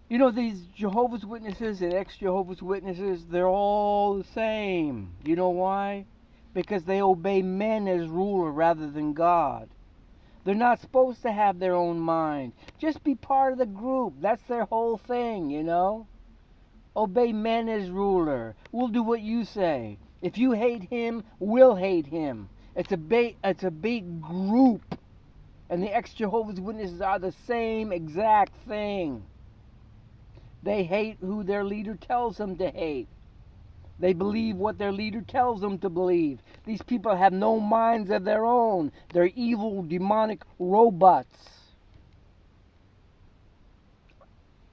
You know, these Jehovah's Witnesses and ex-Jehovah's Witnesses, they're all the same. You know why? Because they obey men as ruler rather than God. They're not supposed to have their own mind. Just be part of the group. That's their whole thing, you know? Obey men as ruler. We'll do what you say. If you hate him, we'll hate him. It's a big group. And the ex-Jehovah's Witnesses are the same exact thing. They hate who their leader tells them to hate. They believe what their leader tells them to believe. These people have no minds of their own. They're evil, demonic robots.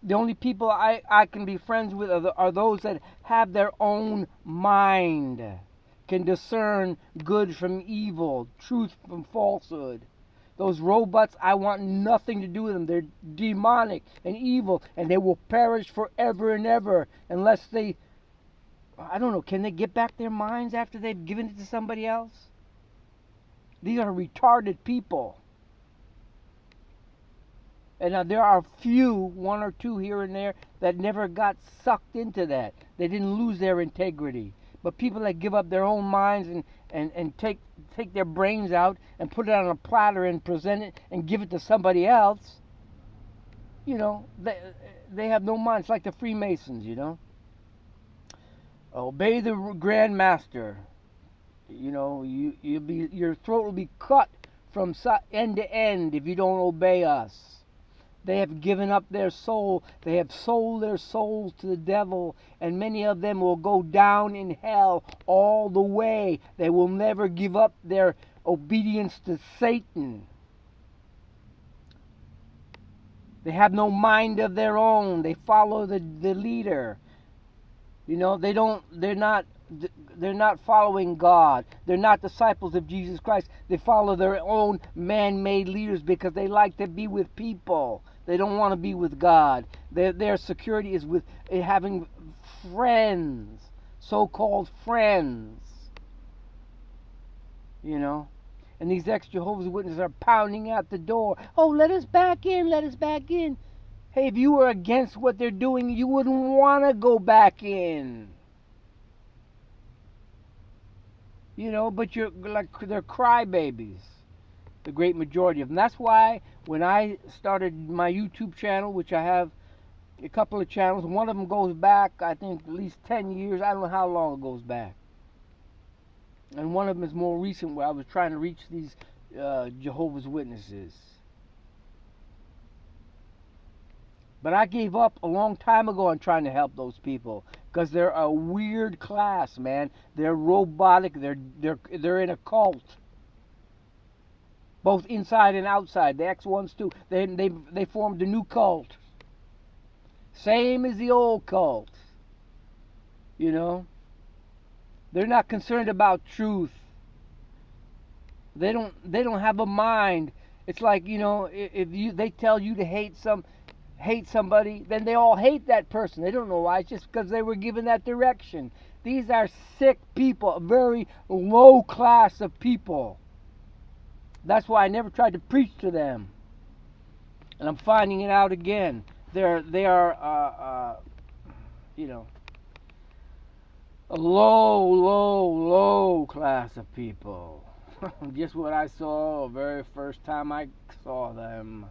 The only people I can be friends with are those that have their own mind, can discern good from evil, truth from falsehood. Those robots, I want nothing to do with them. They're demonic and evil, and they will perish forever and ever unless they, I don't know, can they get back their minds after they've given it to somebody else? These are retarded people. And now there are few, one or two here and there, that never got sucked into that. They didn't lose their integrity. But people that give up their own minds and take their brains out and put it on a platter and present it and give it to somebody else, you know, they have no mind. It's like the Freemasons, you know. Obey the Grand Master. You know, your throat will be cut from end to end if you don't obey us. They have given up their soul. They have sold their souls to the devil, and many of them will go down in hell all the way. They will never give up their obedience to Satan. They have no mind of their own. They follow the leader. You know, they're not following God. They're not disciples of Jesus Christ. They follow their own man-made leaders because they like to be with people. They don't want to be with God. Their security is with having friends, so-called friends. You know? And these ex-Jehovah's Witnesses are pounding at the door. Oh, let us back in, let us back in. Hey, if you were against what they're doing, you wouldn't want to go back in. You know, but you're like, they're crybabies, the great majority of them. That's why when I started my YouTube channel, which I have a couple of channels, one of them goes back, I think, at least 10 years. I don't know how long it goes back. And one of them is more recent, where I was trying to reach these Jehovah's Witnesses. But I gave up a long time ago on trying to help those people because they're a weird class, man. They're robotic. They're in a cult, both inside and outside. The X ones too. They formed a new cult, same as the old cult. You know, they're not concerned about truth. They don't have a mind. It's like, you know, if they tell you to hate somebody, then they all hate that person. They don't know why. It's just because they were given that direction. These are sick people, a very low class of people. That's why I never tried to preach to them. And I'm finding it out again. They are you know, a low class of people. Just what I saw the very first time I saw them.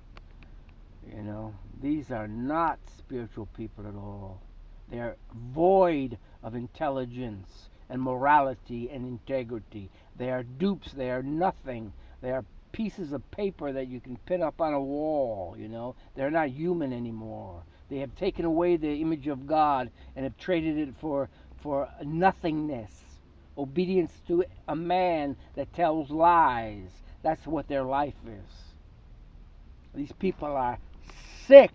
You know, these are not spiritual people at all. They're void of intelligence and morality and integrity. They are dupes. They are nothing. They are pieces of paper that you can pin up on a wall, you know. They're not human anymore. They have taken away the image of God and have traded it for nothingness. Obedience to a man that tells lies. That's what their life is. These people are sick.